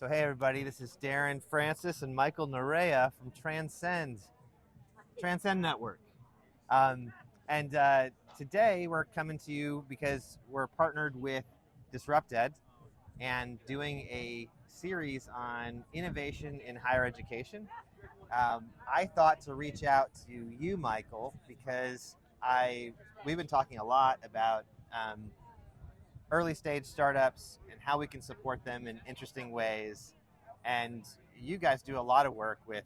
So hey everybody, this is Darren Francis and Michael Narea from Transcend Network. Um, and today we're coming to you because we're partnered with DisruptEd and doing a series on innovation in higher education. I thought to reach out to you, Michael, because we've been talking a lot about early stage startups and how we can support them in interesting ways. And you guys do a lot of work with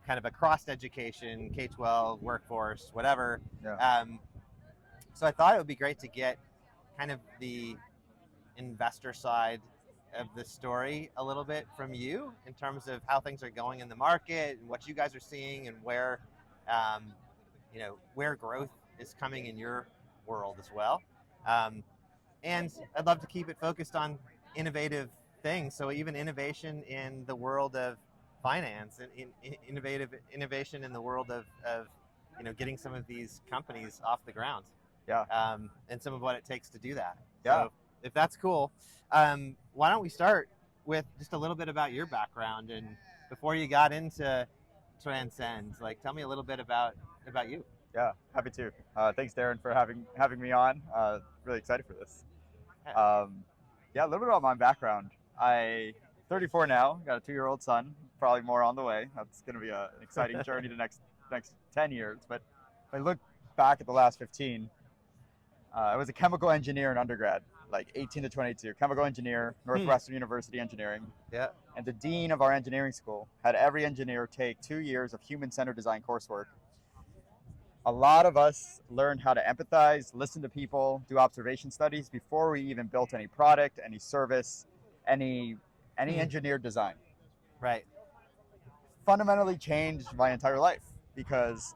kind of across education, K-12, workforce, whatever. Yeah. So I thought it would be great to get kind of the investor side of the story a little bit from you in terms of how things are going in the market and what you guys are seeing and um, where growth is coming in your world as well. And I'd love to keep it focused on innovative things. So even innovation in the world of finance and innovation in the world of getting some of these companies off the ground. Yeah. And some of what it takes to do that. Yeah. So if that's cool, why don't we start with just a little bit about your background and before you got into Transcend, like tell me a little bit about you. Yeah, happy to. Thanks, Darren, for having me on. Really excited for this. Yeah, a little bit about my background. I'm 34 now, got a 2-year-old son, probably more on the way. That's going to be an exciting journey the next 10 years. But if I look back at the last 15, I was a chemical engineer in undergrad, like 18 to 22. Chemical engineer, Northwestern University Engineering. Yeah. And the dean of our engineering school had every engineer take 2 years of human-centered design coursework. A lot of us learned how to empathize, listen to people, do observation studies before we even built any product, any service, any engineered design. Right. Fundamentally changed my entire life because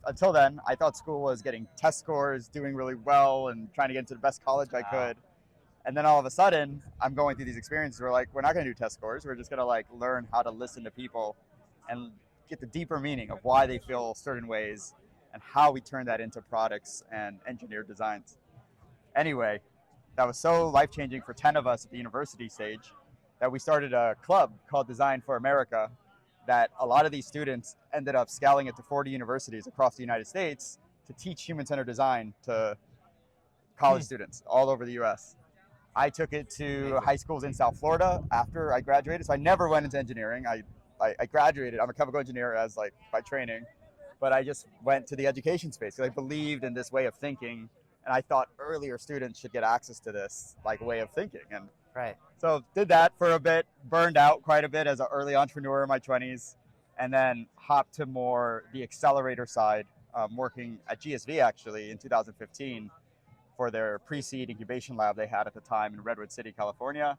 until then, I thought school was getting test scores, doing really well, and trying to get into the best college I could. And then all of a sudden, I'm going through these experiences where we're not going to do test scores. We're just going to learn how to listen to people and get the deeper meaning of why they feel certain ways and how we turn that into products and engineered designs. Anyway, that was so life-changing for 10 of us at the university stage that we started a club called Design for America that a lot of these students ended up scaling it to 40 universities across the United States to teach human-centered design to college students all over the US. I took it to high schools in South Florida after I graduated, so I never went into engineering. I graduated, I'm a chemical engineer by training, but I just went to the education space because I believed in this way of thinking, and I thought earlier students should get access to this way of thinking. And right. So did that for a bit, burned out quite a bit as an early entrepreneur in my 20s, and then hopped to more the accelerator side, working at GSV actually in 2015 for their pre-seed incubation lab they had at the time in Redwood City, California.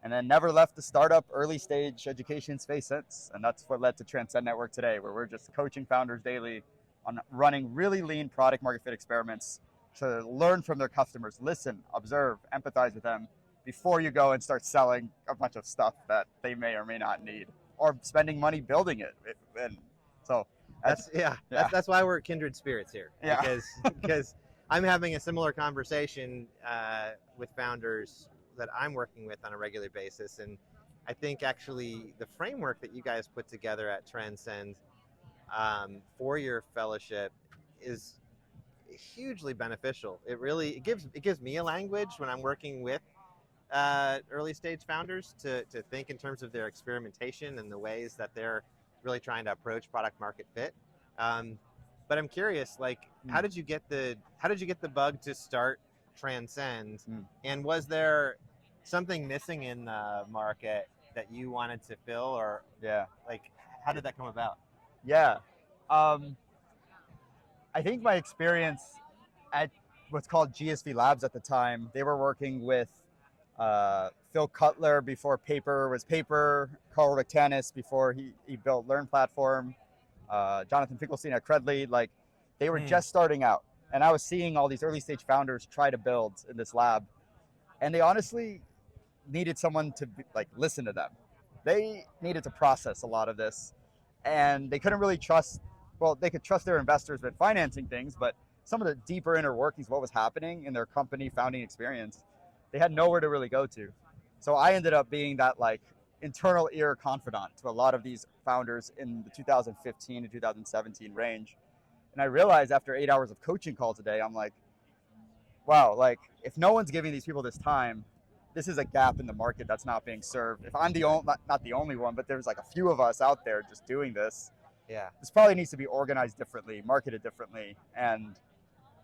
And then never left the startup early stage education space since. And that's what led to Transcend Network today, where we're just coaching founders daily on running really lean product market fit experiments to learn from their customers, listen, observe, empathize with them before you go and start selling a bunch of stuff that they may or may not need or spending money building it. And so that's why we're kindred spirits here. Yeah. Because I'm having a similar conversation with founders that I'm working with on a regular basis. And I think actually the framework that you guys put together at Transcend for your fellowship is hugely beneficial. It gives me a language when I'm working with early stage founders to think in terms of their experimentation and the ways that they're really trying to approach product market fit. But I'm curious, how did you get the bug to start Transcend? And was there something missing in the market that you wanted to fill, or how did that come about? Yeah, I think my experience at what's called GSV Labs at the time, they were working with Phil Cutler before Paper was Paper, Carl Rictanis before he built Learn Platform, Jonathan Finkelstein at Credly. They were just starting out, and I was seeing all these early stage founders try to build in this lab, and they honestly needed someone to listen to them. They needed to process a lot of this, and they couldn't really trust. Well, they could trust their investors with financing things, but some of the deeper inner workings, what was happening in their company founding experience, they had nowhere to really go to. So I ended up being that internal ear confidant to a lot of these founders in the 2015 to 2017 range. And I realized after 8 hours of coaching calls a day, I'm like, wow, like if no one's giving these people this time, this is a gap in the market that's not being served. If I'm the only, not the only one, but there's like a few of us out there just doing this, Yeah. this probably needs to be organized differently, marketed differently. And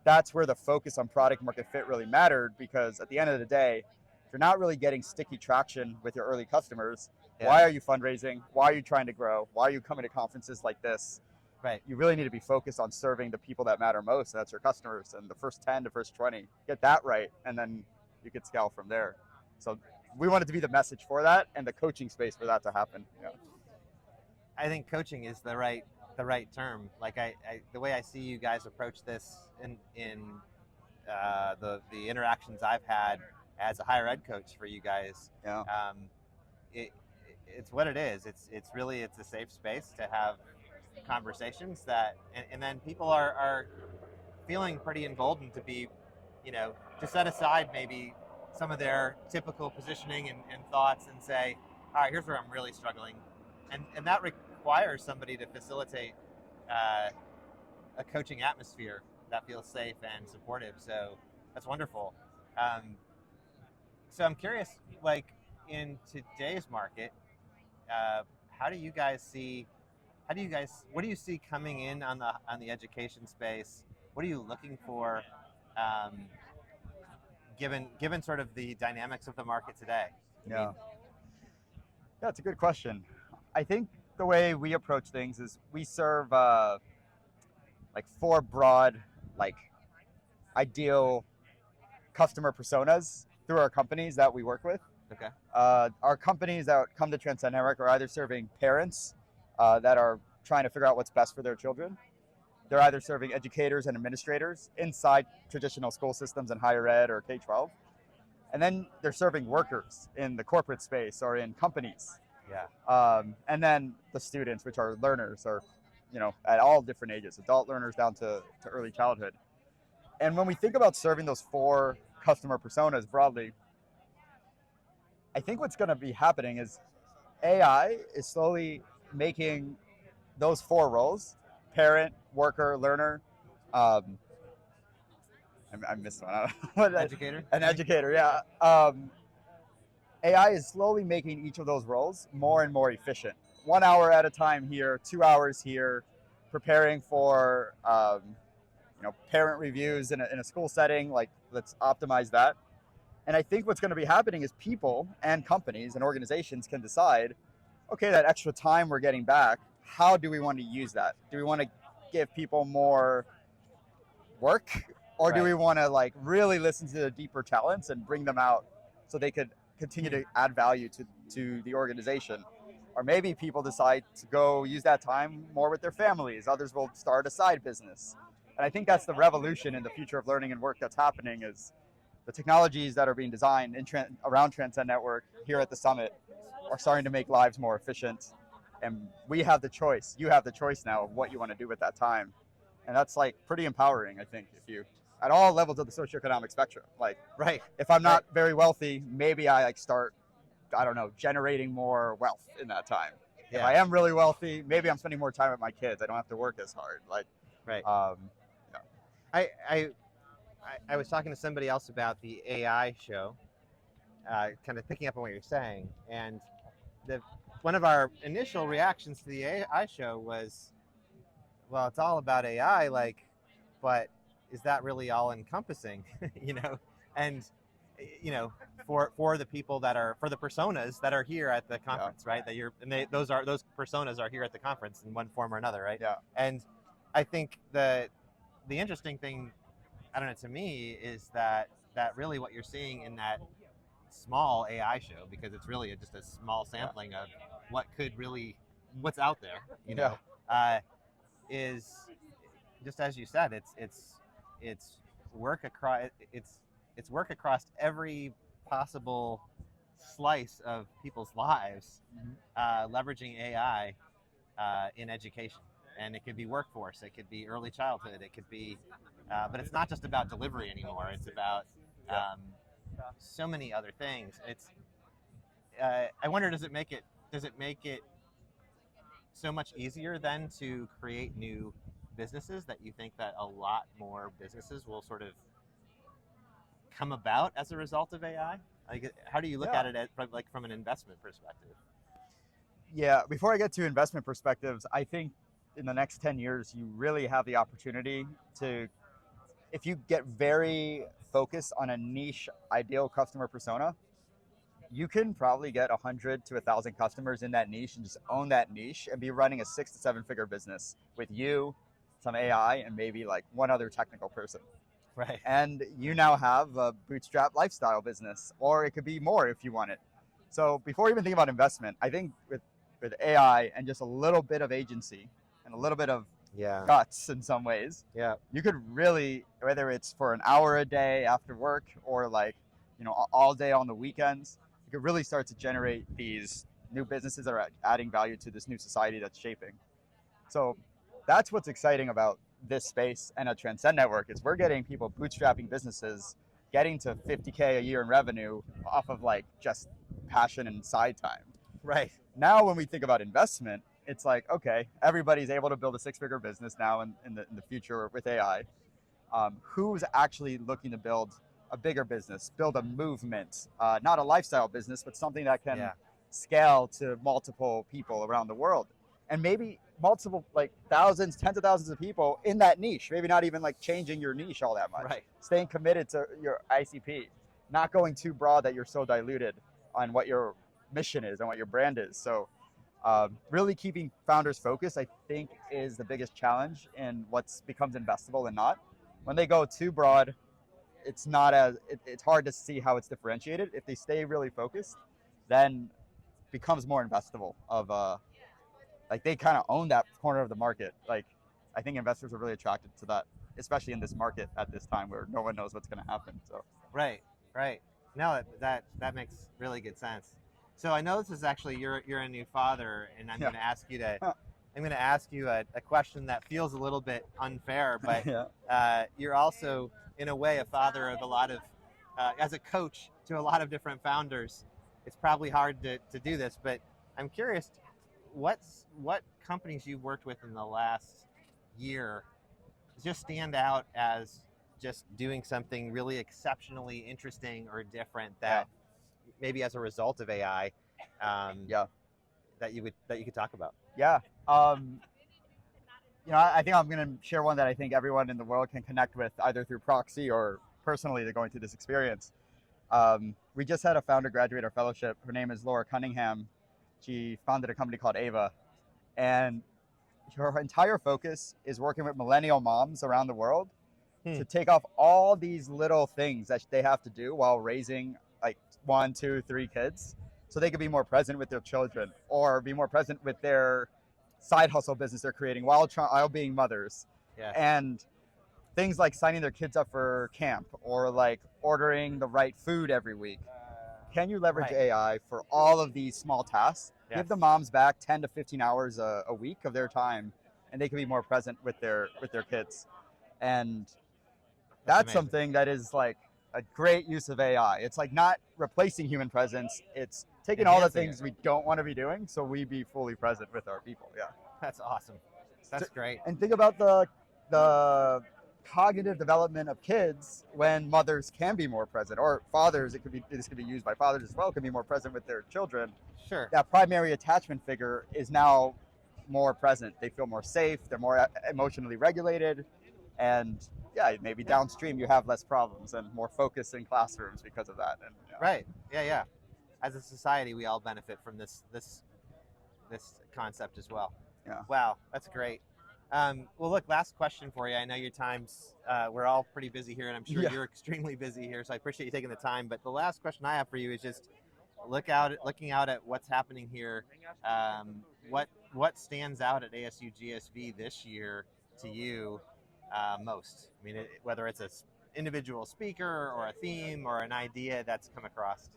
that's where the focus on product market fit really mattered, because at the end of the day, if you're not really getting sticky traction with your early customers, why are you fundraising? Why are you trying to grow? Why are you coming to conferences like this? Right. You really need to be focused on serving the people that matter most. That's your customers, and the first 10 to first 20. Get that right, and then you could scale from there. So we wanted to be the message for that and the coaching space for that to happen. Yeah. I think coaching is the right term. Like the way I see you guys approach this in the interactions I've had as a higher ed coach for you guys. Yeah. It's what it is. It's really a safe space to have conversations that, and then people are feeling pretty emboldened to be, to set aside maybe some of their typical positioning and thoughts and say, all right, here's where I'm really struggling. And that requires somebody to facilitate a coaching atmosphere that feels safe and supportive. So that's wonderful. So I'm curious, like in today's market, what do you see coming in on the education space? What are you looking for, given sort of the dynamics of the market today? Yeah, it's a good question. I think the way we approach things is we serve like 4 broad, like ideal customer personas through our companies that we work with. Okay. Our companies that come to Transcend Network are either serving parents that are trying to figure out what's best for their children. They're either serving educators and administrators inside traditional school systems in higher ed or K-12. And then they're serving workers in the corporate space or in companies. Yeah. And then the students, which are learners, are, at all different ages, adult learners down to early childhood. And when we think about serving those 4 customer personas broadly, I think what's going to be happening is AI is slowly making those 4 roles, parent, worker, learner, I missed one. What Educator? An educator, yeah. AI is slowly making each of those roles more and more efficient. 1 hour at a time here, 2 hours here, preparing for parent reviews in a school setting. Like, let's optimize that. And I think what's going to be happening is people and companies and organizations can decide, okay, that extra time we're getting back, how do we want to use that? Do we want to give people more work, or do we want to like really listen to the deeper talents and bring them out so they could continue to add value to the organization? Or maybe people decide to go use that time more with their families. Others will start a side business. And I think that's the revolution in the future of learning and work that's happening, is the technologies that are being designed around Transcend Network here at the summit are starting to make lives more efficient. And we have the choice. You have the choice now of what you want to do with that time. And that's like pretty empowering, I think, if you, at all levels of the socioeconomic spectrum. Like, right. If I'm not very wealthy, maybe I start, generating more wealth in that time. Yeah. If I am really wealthy, maybe I'm spending more time with my kids. I don't have to work as hard. Like, right. Yeah. I was talking to somebody else about the AI show, kind of picking up on what you're saying, and one of our initial reactions to the AI show was, well, it's all about AI, but is that really all encompassing? And for the people for the personas that are here at the conference, right? Those personas are here at the conference in one form or another, right? Yeah. And I think the interesting thing, I don't know, to me, is that really what you're seeing in that small AI show, because it's really just a small sampling of what's out there, is just as you said, it's work across every possible slice of people's lives, leveraging AI in education. And it could be workforce, it could be early childhood, it could be, but it's not just about delivery anymore. It's about so many other things. I wonder, does it make it does it make it so much easier then to create new businesses that you think that a lot more businesses will sort of come about as a result of AI? Like, how do you look at it from an investment perspective? Yeah, before I get to investment perspectives, I think in the next 10 years, you really have the opportunity to, if you get very focused on a niche ideal customer persona, you can probably get 100 to 1,000 customers in that niche and just own that niche and be running a 6 to 7 figure business with you, some AI, and maybe like one other technical person. Right. And you now have a bootstrap lifestyle business, or it could be more if you want it. So before you even think about investment, I think with AI and just a little bit of agency and a little bit of guts in some ways, you could really, whether it's for an hour a day after work or like, all day on the weekends, you could really start to generate these new businesses that are adding value to this new society that's shaping. So that's what's exciting about this space and a Transcend network is we're getting people bootstrapping businesses, getting to 50K a year in revenue off of like just passion and side time. Right. Now, when we think about investment, it's like, okay, everybody's able to build a 6-figure business now in the future with AI. Who's actually looking to build a bigger business, build a movement, not a lifestyle business, but something that can scale to multiple people around the world? And maybe multiple, like thousands, tens of thousands of people in that niche, maybe not even like changing your niche all that much. Right. Staying committed to your ICP, not going too broad that you're so diluted on what your mission is and what your brand is. So really keeping founders focused, I think, is the biggest challenge in what becomes investable and not. When they go too broad, it's hard to see how it's differentiated. If they stay really focused, then becomes more investable like they kind of own that corner of the market. Like I think investors are really attracted to that, especially in this market at this time where no one knows what's going to happen. So right. No, that makes really good sense. So I know this is actually you're a new father, and I'm going to ask you a question that feels a little bit unfair, but you're also in a way a father of a lot of as a coach to a lot of different founders. It's probably hard to do this, but I'm curious, what companies you've worked with in the last year just stand out as just doing something really exceptionally interesting or different that maybe as a result of AI that you could talk about? I think I'm going to share one that I think everyone in the world can connect with either through proxy or personally to going through this experience. We just had a founder graduate our fellowship. Her name is Laura Cunningham. She founded a company called Ava, and her entire focus is working with millennial moms around the world to take off all these little things that they have to do while raising like 1, 2, 3 kids, so they could be more present with their children or be more present with their side hustle business they're creating while being mothers. And things like signing their kids up for camp or like ordering the right food every week. Can you leverage AI for all of these small tasks? Give the moms back 10 to 15 hours a week of their time, and they can be more present with their kids. And that's something that is like a great use of AI. It's like not replacing human presence. It's taking all the things we don't want to be doing so we be fully present with our people. That's awesome. That's great. And think about the cognitive development of kids when mothers can be more present, or fathers. This could be used by fathers as well, can be more present with their children. Sure. That primary attachment figure is now more present. They feel more safe. They're more emotionally regulated, and maybe downstream you have less problems and more focus in classrooms because of that. And right. As a society, we all benefit from this concept as well. Wow, that's great. Well, look, last question for you. I know your time's, we're all pretty busy here, and I'm sure you're extremely busy here, so I appreciate you taking the time. But the last question I have for you is just looking out at what's happening here. What stands out at ASU GSV this year to you most? I mean, whether it's an individual speaker or a theme or an idea that's come across.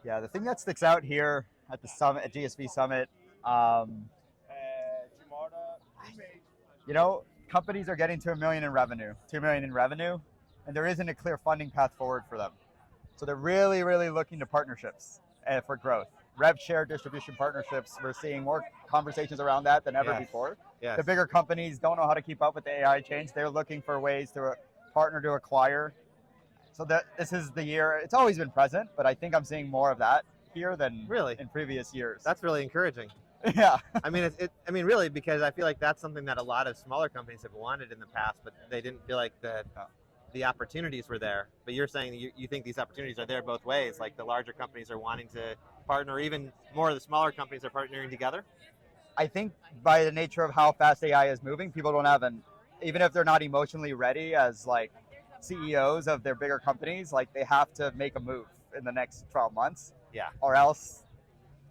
The thing that sticks out here at the summit, at GSV Summit, companies are getting to $1 million in revenue, $2 million in revenue, and there isn't a clear funding path forward for them. So they're really, really looking to partnerships for growth. rev share distribution partnerships. We're seeing more conversations around that than ever Yes. before. Yes. The bigger companies don't know how to keep up with the AI change. They're looking for ways to partner to acquire. So this is the year. It's always been present, but I think I'm seeing more of that here than Really? in previous years. That's really encouraging. Yeah. I mean, I mean, really, because I feel like that's something that a lot of smaller companies have wanted in the past, but they didn't feel like the opportunities were there. But you're saying that you think these opportunities are there both ways. Like the larger companies are wanting to partner, even more of the smaller companies are partnering together. I think by the nature of how fast AI is moving, people don't have even if they're not emotionally ready as like CEOs of their bigger companies, like they have to make a move in the next 12 months. Yeah. Or else,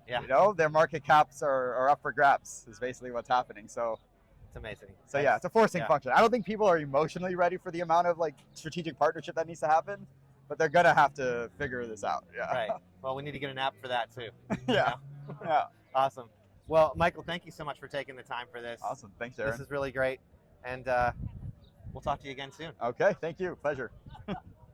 Yeah. you know, their market caps are up for grabs is basically what's happening. So it's amazing. So yeah, it's a forcing yeah. function. I don't think people are emotionally ready for the amount of like strategic partnership that needs to happen, but they're gonna have to figure this out. Yeah. Right. Well, we need to get an app for that too. Yeah. Yeah. Awesome. Well, Michael, thank you so much for taking the time for this. Awesome. Thanks, Darren. This is really great. And we'll talk to you again soon. Okay. Thank you. Pleasure.